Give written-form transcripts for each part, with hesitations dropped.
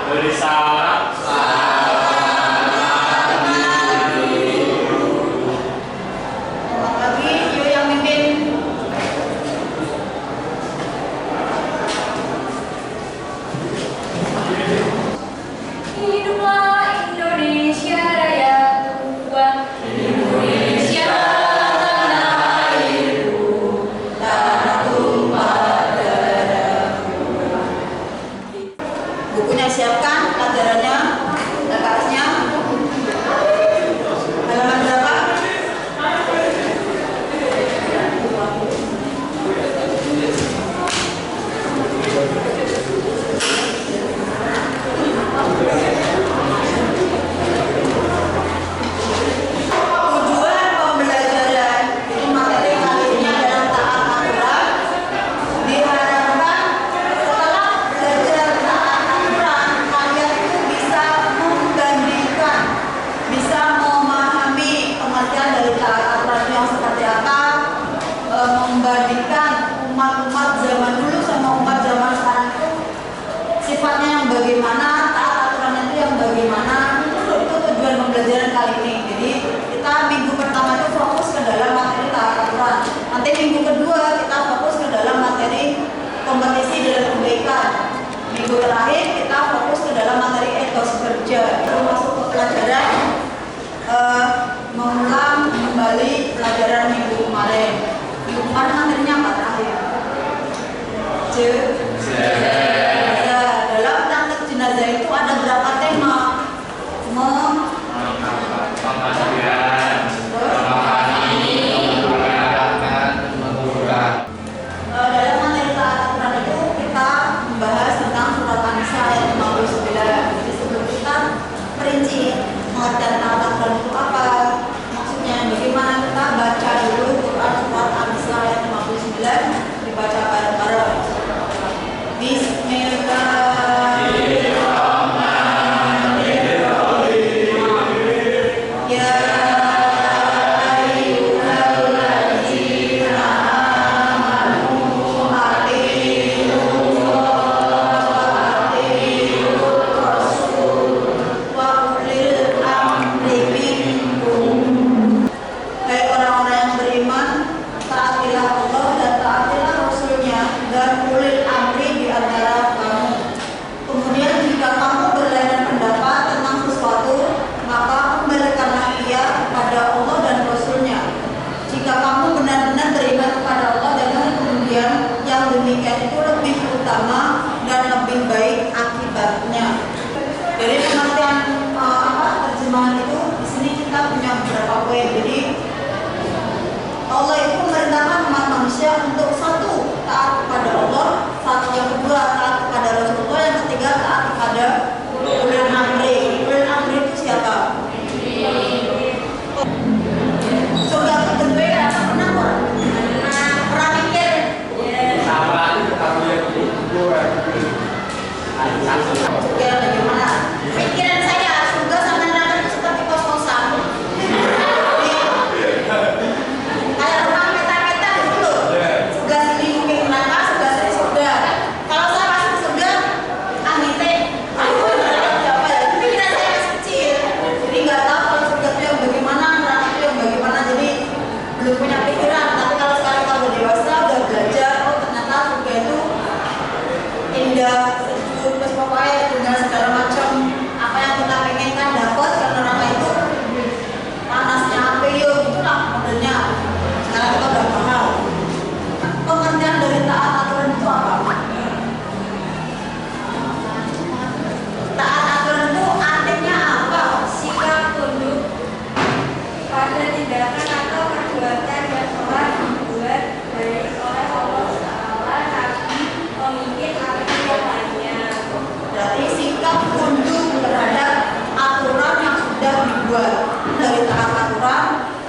Beri salam. Bukunya siapkan, pelajarannya, lekasnya, halaman berapa? Tujuan pembelajaran itu materi kali ini adalah taat aturan. Diharapkan setelah belajar taat aturan, kalian itu bisa membandingkan, bisa memahami pengertian dari taat aturan itu yang seperti apa, membandingkan umat-umat zaman dulu sama umat zaman sekarang itu sifatnya yang bagaimana, taat aturan itu yang bagaimana. Itu tujuan pembelajaran kali ini. Jadi kita minggu pertama itu fokus ke dalam materi taat aturan. Nanti minggu kedua kita fokus ke dalam materi kompetisi dalam kebaikan. Minggu terakhir kita fokus ke dalam materi etos kerja. Lalu masuk ke pelajaran mengulang kembali pelajaran minggu kemarin. Minggu kemarin materinya apa terakhir? Jenazah. Dalam praktek jenazah itu ada berapa tema? Dalam materi taat aturan itu kita membahas tentang surat An-Nisa ayat 59. Jadi sebelum kita perinci pengertian taat aturan itu apa, maksudnya bagaimana, kita baca dulu Quran surat An-Nisa ayat 59, dibaca bareng-bareng. Bismillahirrahmanirrahim. Ya ayyuhalladzina amanu atii'u wa atii'ur rasul wa ulil amri minkum. Hai orang-orang yang beriman, taatilah Allah dan taatilah Rasulnya dan ulil amri di antara kamu. Kemudian jika kamu berlainan pendapat tentang sesuatu, maka kembalikanlah ia kepada Allah dan Rasulnya. Jika kamu benar-benar beriman kepada Allah dan kemudian yang demikian itu lebih utama dan lebih baik akibatnya. Dari pengertian terjemahan itu, di sini kita punya beberapa poin. Jadi Allah itu memerintahkan umat manusia untuk satu, taat kepada Allah, satu yang kedua taat kepada Rasulullah, yang ketiga taat kepada ulil amri. Ulil amri itu siapa? Coba kedua apa pernah kok? Pernah mikir? Ya bagaimana? Pikiran saya surga sama neraka itu seperti kos-kosan. Kayak rumah peta-peta gitu loh. Sebelah sini mungkin neraka, sebelah sini surga. Kalau saya masuk surga, amite, aku neraka siapa ya? Itu pikiran saya masih kecil. Jadi nggak tahu kalau surga itu yang bagaimana, neraka itu yang bagaimana. Jadi belum punya pikiran. Tapi kalau sekarang kita udah dewasa, udah belajar, oh ternyata surga itu indah, sejuk, terus pokoknya dengan segala macam apa yang kita pengenkan dapat. Karena neraka itu panasnya api, itulah modelnya. Sekarang kita udah paham. Pengertian dari taat aturan itu apa? Taat aturan itu artinya apa? Sikap tunduk pada tindakan atau perbuatan yang telah dibuat baik oleh Allah Ta'ala, Nabi, pemimpin atau yang lainnya. Berarti sikap tunduk terhadap aturan yang sudah dibuat. Dari taat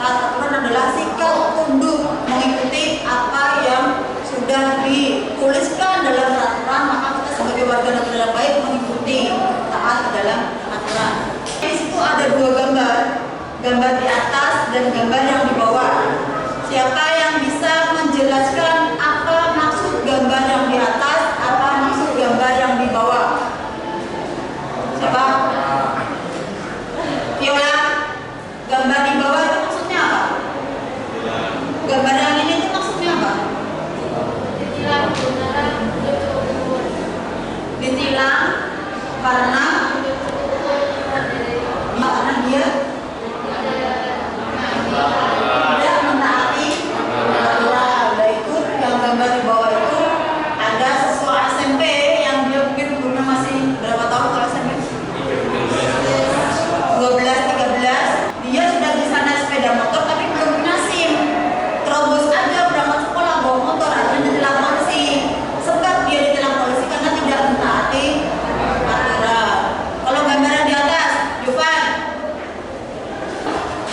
aturan adalah sikap tunduk mengikuti apa yang sudah dituliskan dalam peraturan, maka kita sebagai warga negara yang baik mengikuti taat dalam aturan. Di situ ada dua gambar, gambar di atas dan gambar yang di bawah. Siapa yang bisa menjelaskan apa maksud gambar yang di atas, apa maksud gambar yang di bawah? karena dia tidak mentaati aturan. Udah ikut yang gambar di bawah itu ada siswa SMP yang dia mungkin umurnya masih berapa tahun kalau SMP? 12-13. Dia sudah bisa naik sepeda motor tapi belum punya SIM. Terobos aja berangkat sekolah bawa motor, akhirnya ditilang polisi. Sebab dia ditilang polisi karena tidak mentaati aturan. Kalau gambaran di atas, Jovan.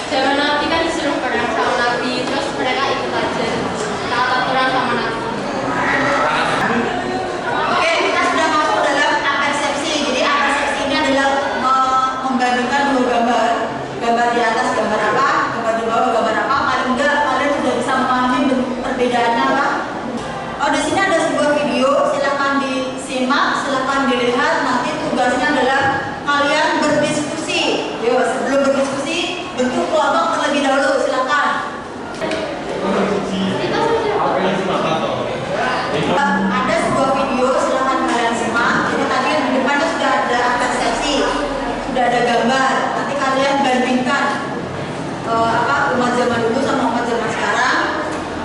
Zaman Nabi kan disuruh perang sama Nabi, terus mereka ikut aja taat aturan sama Nabi. Oke, kita sudah masuk dalam apersepsi. Jadi apersepsi ini adalah membandingkan dua gambar. Gambar di atas gambar apa, gambar di bawah gambar apa. Paling enggak kalian sudah bisa memahami perbedaannya apa. Oh, di sini ada sebuah video, silakan disimak, silakan dilihat. Nanti tugasnya adalah kalian berdiskusi. Yo, sebelum berdiskusi, bentuk kelompok terlebih dahulu, silakan. Ada sebuah video, silakan kalian simak. Jadi tadi di depannya sudah ada persepsi, sudah ada gambar. Nanti kalian bandingkan umat zaman dulu sama umat zaman sekarang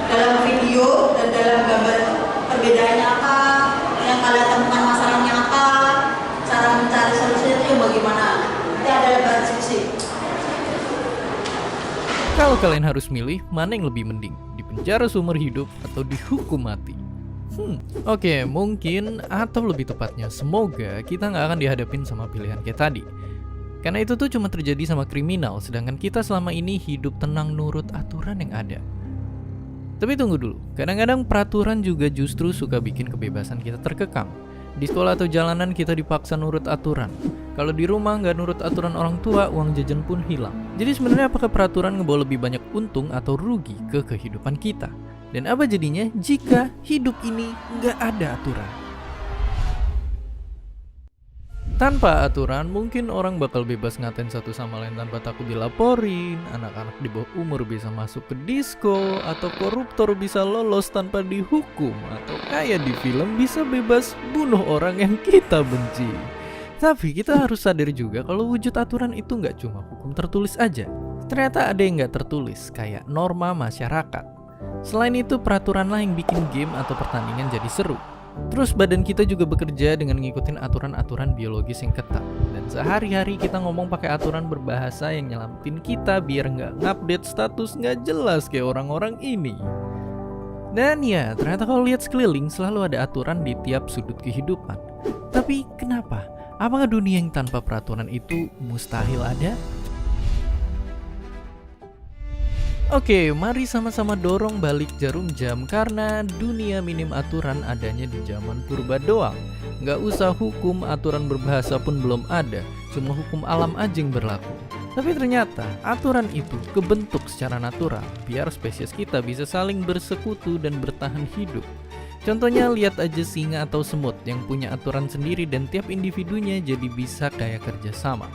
dalam video dan dalam gambar itu perbedaannya apa, yang kalian temukan masalahnya apa, cara mencari solusinya itu bagaimana. Nanti ada lebar diskusi. Kalau kalian harus milih, mana yang lebih mending? Dipenjara seumur hidup atau dihukum mati? Oke, mungkin atau lebih tepatnya semoga kita nggak akan dihadapin sama pilihan kayak tadi. Karena itu tuh cuma terjadi sama kriminal, sedangkan kita selama ini hidup tenang nurut aturan yang ada. Tapi tunggu dulu, kadang-kadang peraturan juga justru suka bikin kebebasan kita terkekang. Di sekolah atau jalanan kita dipaksa nurut aturan. Kalau di rumah nggak nurut aturan orang tua, uang jajan pun hilang. Jadi sebenarnya apakah peraturan ngebawa lebih banyak untung atau rugi ke kehidupan kita? Dan apa jadinya jika hidup ini nggak ada aturan? Tanpa aturan, mungkin orang bakal bebas ngatain satu sama lain tanpa takut dilaporin, anak-anak di bawah umur bisa masuk ke disco, atau koruptor bisa lolos tanpa dihukum, atau kayak di film bisa bebas bunuh orang yang kita benci. Tapi kita harus sadar juga kalau wujud aturan itu nggak cuma hukum tertulis aja. Ternyata ada yang nggak tertulis, kayak norma masyarakat. Selain itu, peraturan lah yang bikin game atau pertandingan jadi seru. Terus badan kita juga bekerja dengan ngikutin aturan-aturan biologis yang ketat. Dan sehari-hari kita ngomong pakai aturan berbahasa yang nyelamatin kita biar nggak ngupdate status nggak jelas kayak orang-orang ini. Dan ya, ternyata kalau lihat sekeliling selalu ada aturan di tiap sudut kehidupan. Tapi kenapa? Apakah dunia yang tanpa peraturan itu mustahil ada? Oke, mari sama-sama dorong balik jarum jam karena dunia minim aturan adanya di zaman purba doang. Nggak usah hukum, aturan berbahasa pun belum ada, cuma hukum alam aja yang berlaku. Tapi ternyata aturan itu kebentuk secara natural biar spesies kita bisa saling bersekutu dan bertahan hidup. Contohnya lihat aja singa atau semut yang punya aturan sendiri dan tiap individunya jadi bisa kayak kerjasama.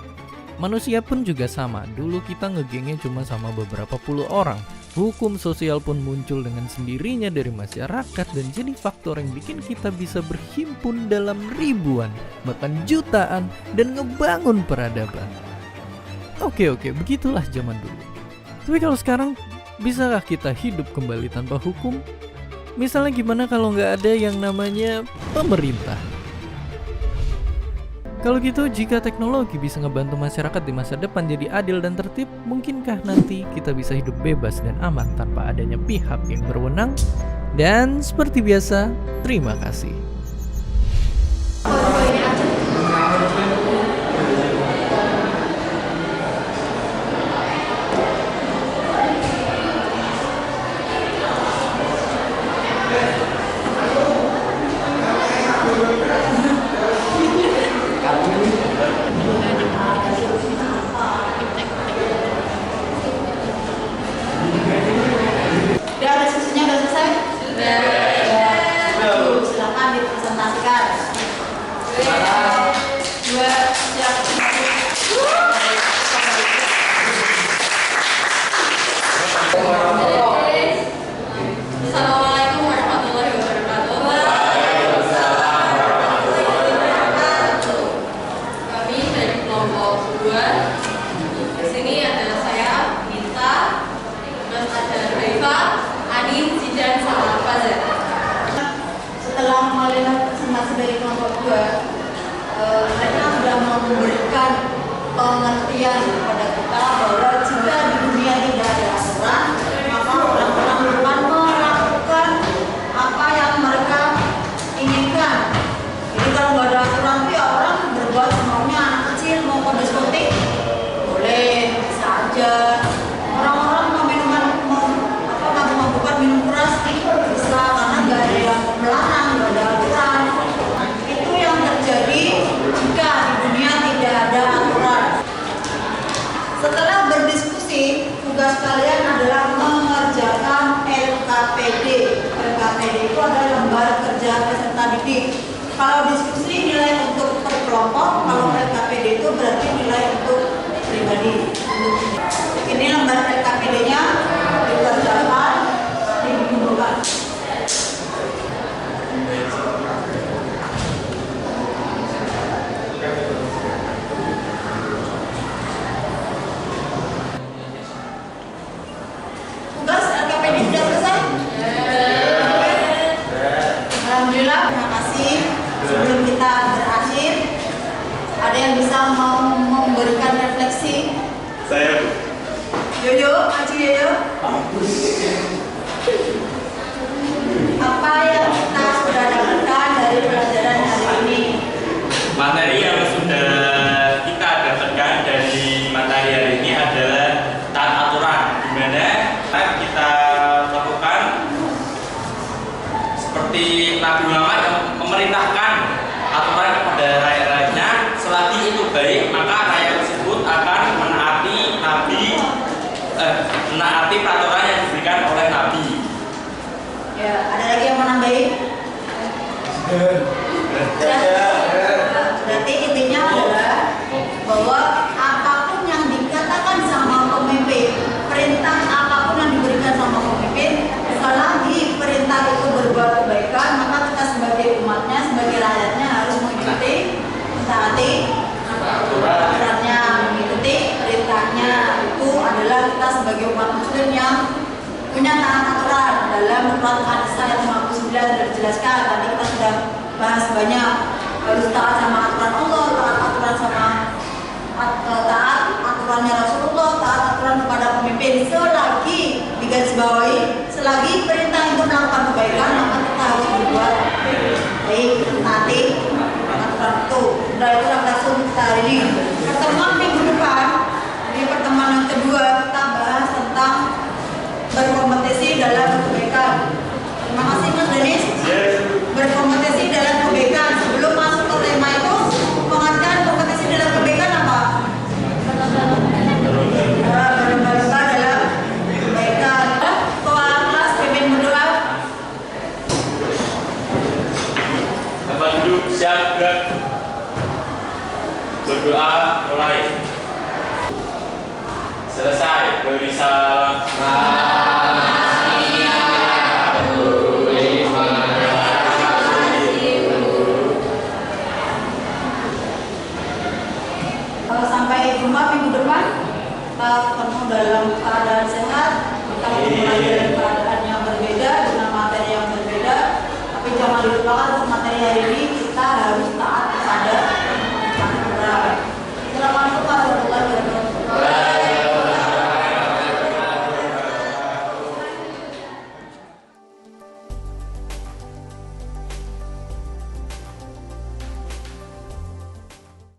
Manusia pun juga sama, dulu kita ngegengnya cuma sama beberapa puluh orang. Hukum sosial pun muncul dengan sendirinya dari masyarakat dan jadi faktor yang bikin kita bisa berhimpun dalam ribuan, bahkan jutaan, dan ngebangun peradaban. Oke, begitulah zaman dulu. Tapi kalau sekarang, bisakah kita hidup kembali tanpa hukum? Misalnya gimana kalau nggak ada yang namanya pemerintah? Kalau gitu, jika teknologi bisa ngebantu masyarakat di masa depan jadi adil dan tertib, mungkinkah nanti kita bisa hidup bebas dan aman tanpa adanya pihak yang berwenang? Dan seperti biasa, terima kasih. sebagai kelompok 2, mereka sudah memberikan pengertian kepada kita bahwa jika di dunia tidak ada aturan, maka orang-orang akan melakukan apa yang mereka inginkan. Jadi kalau nggak ada aturan itu ya orang berbuat semaunya. Anak kecil mau ke diskotik boleh, bisa aja. Orang-orang mau mabuk-mabukan minum keras bisa, karena nggak ada yang melarang, nggak ada aturan. Itu yang terjadi jika di dunia tidak ada aturan. Setelah berdiskusi, tugas kalian adalah mengerjakan LKPD. LKPD itu adalah lembar kerja peserta didik. Kalau diskusi nilai untuk per kelompok, kalau LKPD itu berarti nilai untuk pribadi. Ini lembar LKPD-nya dikerjakan, dikumpulkan. Tugas LKPD sudah selesai? Alhamdulillah, terima kasih. Sebelum kita berakhir, ada yang bisa mau memberikan refleksi? Saya, Bu. Yoyo, Aji Yoyo. Apa yang kita sudah dapatkan dari pelajaran hari ini? Materi yang sudah kita dapatkan dari materi hari ini adalah taat aturan, di mana kita lakukan seperti Nabi Muhammad yang memerintahkan aturan kepada rakyat-rakyatnya. Selagi itu baik, maka rakyat tersebut akan menaati peraturan yang diberikan oleh Nabi. Ya, ada lagi yang mau nambahin? Berarti intinya adalah bahwa apapun yang dikatakan sama pemimpin, perintah apapun yang diberikan sama pemimpin, selagi perintah itu berbuat kebaikan, maka kita sebagai umatnya, sebagai rakyatnya harus mengikuti, mentaati aturannya, mengikuti perintahnya. Itu adalah kita sebagai umat muslim yang punya taat aturan. Dalam surat An-Nisa ayat 59 sudah dijelaskan, tadi kita sudah bahas banyak, harus taat sama aturan Allah, taat aturan sama taat aturannya Rasulullah, taat aturan kepada pemimpin. Selagi digarisbawahi, selagi perintah itu melakukan kebaikan, maka kita harus berbuat baik, mentaati aturan itu. Nah, itu langsung kita hari ini. Pertemuan minggu depan, di pertemuan yang kedua, kita bahas tentang berkompetisi dalam kebaikan. Terima kasih Mas Denis. Berkompetisi dalam kebaikan. Sebelum masuk ke tema itu, pengertian kompetisi dalam kebaikan apa? Berlomba-lomba dalam kebaikan. Ketua kelas pimpin berdoa. Tempat duduk siap, gerak. Berdoa mulai. Selesai. Beri salam. Kalau sampai rumah minggu depan, kita ketemu dalam keadaan sehat, kita mulai dari keadaan yang berbeda dengan materi yang berbeda, tapi jangan dilupakan untuk materi hari ini